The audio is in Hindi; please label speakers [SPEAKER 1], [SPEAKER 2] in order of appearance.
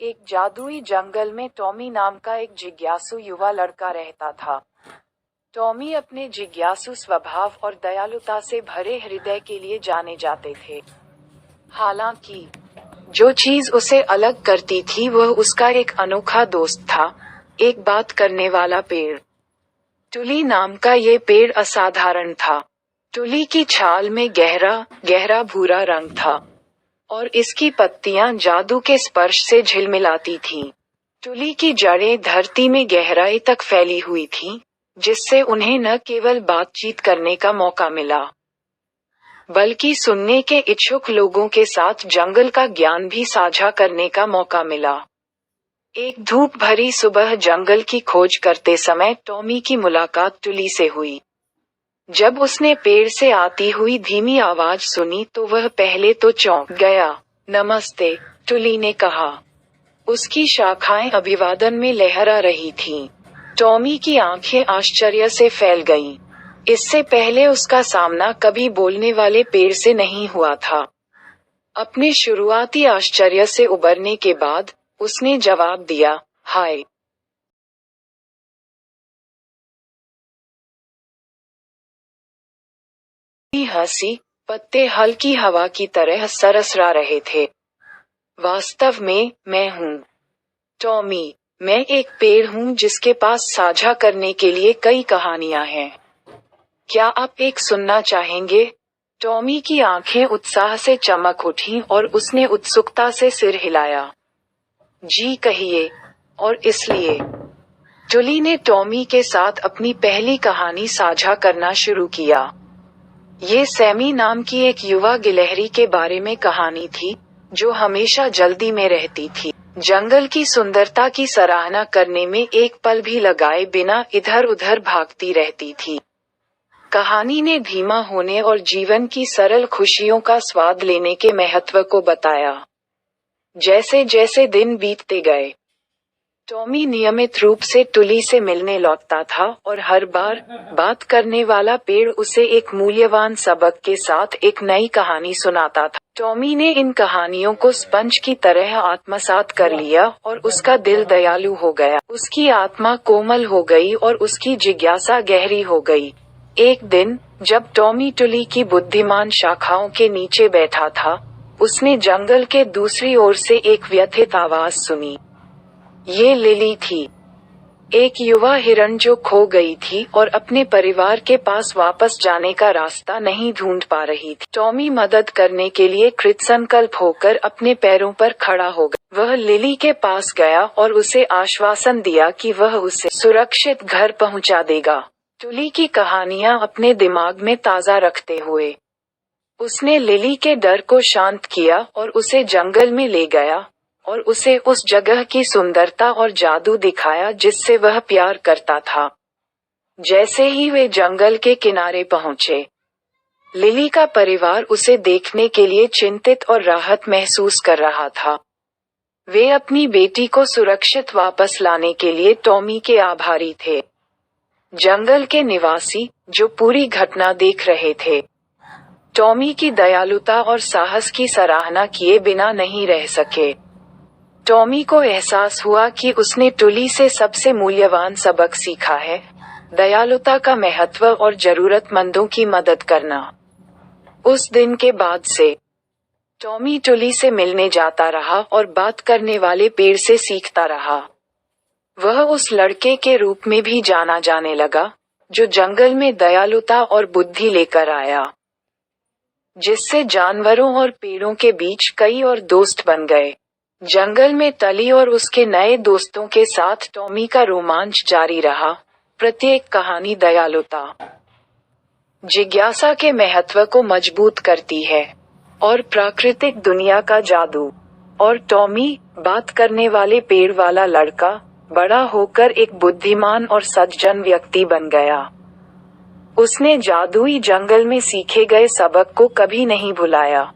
[SPEAKER 1] एक जादुई जंगल में टॉमी नाम का एक जिज्ञासु युवा लड़का रहता था। टॉमी अपने जिज्ञासु स्वभाव और दयालुता से भरे हृदय के लिए जाने जाते थे। हालांकि जो चीज उसे अलग करती थी वह उसका एक अनोखा दोस्त था, एक बात करने वाला पेड़। टुली नाम का ये पेड़ असाधारण था। टुली की छाल में गहरा गहरा भूरा रंग था और इसकी पत्तियां जादू के स्पर्श से झिलमिलाती थीं। टुली की जड़ें धरती में गहराई तक फैली हुई थीं, जिससे उन्हें न केवल बातचीत करने का मौका मिला, बल्कि सुनने के इच्छुक लोगों के साथ जंगल का ज्ञान भी साझा करने का मौका मिला। एक धूप भरी सुबह जंगल की खोज करते समय टॉमी की मुलाकात टुली से हुई। जब उसने पेड़ से आती हुई धीमी आवाज सुनी तो वह पहले तो चौंक गया। नमस्ते, टुली ने कहा। उसकी शाखाएं अभिवादन में लहरा रही थीं। टॉमी की आंखें आश्चर्य से फैल गईं। इससे पहले उसका सामना कभी बोलने वाले पेड़ से नहीं हुआ था। अपने शुरुआती आश्चर्य से उबरने के बाद उसने जवाब दिया, हाय। हंसी, पत्ते हल्की हवा की तरह सरसरा रहे थे। वास्तव में, मैं हूँ टॉमी। मैं एक पेड़ हूँ जिसके पास साझा करने के लिए कई कहानियां हैं। क्या आप एक सुनना चाहेंगे? टॉमी की आंखें उत्साह से चमक उठीं और उसने उत्सुकता से सिर हिलाया। जी कहिए। और इसलिए टुली ने टॉमी के साथ अपनी पहली कहानी साझा करना शुरू किया। ये सैमी नाम की एक युवा गिलहरी के बारे में कहानी थी, जो हमेशा जल्दी में रहती थी, जंगल की सुंदरता की सराहना करने में एक पल भी लगाए बिना इधर उधर भागती रहती थी। कहानी ने धीमा होने और जीवन की सरल खुशियों का स्वाद लेने के महत्व को बताया। जैसे जैसे दिन बीतते गए, टॉमी नियमित रूप से टुली से मिलने लौटता था और हर बार बात करने वाला पेड़ उसे एक मूल्यवान सबक के साथ एक नई कहानी सुनाता था। टॉमी ने इन कहानियों को स्पंज की तरह आत्मसात कर लिया और उसका दिल दयालु हो गया। उसकी आत्मा कोमल हो गई और उसकी जिज्ञासा गहरी हो गई। एक दिन, जब टॉमी टुली की बुद्धिमान शाखाओं के नीचे बैठा था, उसने जंगल के दूसरी ओर से एक व्यथित आवाज सुनी। ये लिली थी, एक युवा हिरण जो खो गई थी और अपने परिवार के पास वापस जाने का रास्ता नहीं ढूंढ पा रही थी। टॉमी मदद करने के लिए कृतसंकल्प होकर अपने पैरों पर खड़ा हो गया। वह लिली के पास गया और उसे आश्वासन दिया कि वह उसे सुरक्षित घर पहुंचा देगा। टुली की कहानियां अपने दिमाग में ताजा रखते हुए उसने लिली के डर को शांत किया और उसे जंगल में ले गया और उसे उस जगह की सुंदरता और जादू दिखाया जिससे वह प्यार करता था। जैसे ही वे जंगल के किनारे पहुंचे, लिली का परिवार उसे देखने के लिए चिंतित और राहत महसूस कर रहा था। वे अपनी बेटी को सुरक्षित वापस लाने के लिए टॉमी के आभारी थे। जंगल के निवासी, जो पूरी घटना देख रहे थे, टॉमी की दयालुता और साहस की सराहना किए बिना नहीं रह सके। टॉमी को एहसास हुआ कि उसने टुली से सबसे मूल्यवान सबक सीखा है, दयालुता का महत्व और जरूरतमंदों की मदद करना। उस दिन के बाद से टॉमी टुली से मिलने जाता रहा और बात करने वाले पेड़ से सीखता रहा। वह उस लड़के के रूप में भी जाना जाने लगा, जो जंगल में दयालुता और बुद्धि लेकर आया, जिससे जानवरों और पेड़ों के बीच कई और दोस्त बन गए। जंगल में टली और उसके नए दोस्तों के साथ टॉमी का रोमांच जारी रहा। प्रत्येक कहानी दयालुता, जिज्ञासा के महत्व को मजबूत करती है और प्राकृतिक दुनिया का जादू। और टॉमी, बात करने वाले पेड़ वाला लड़का, बड़ा होकर एक बुद्धिमान और सज्जन व्यक्ति बन गया। उसने जादुई जंगल में सीखे गए सबक को कभी नहीं भुलाया।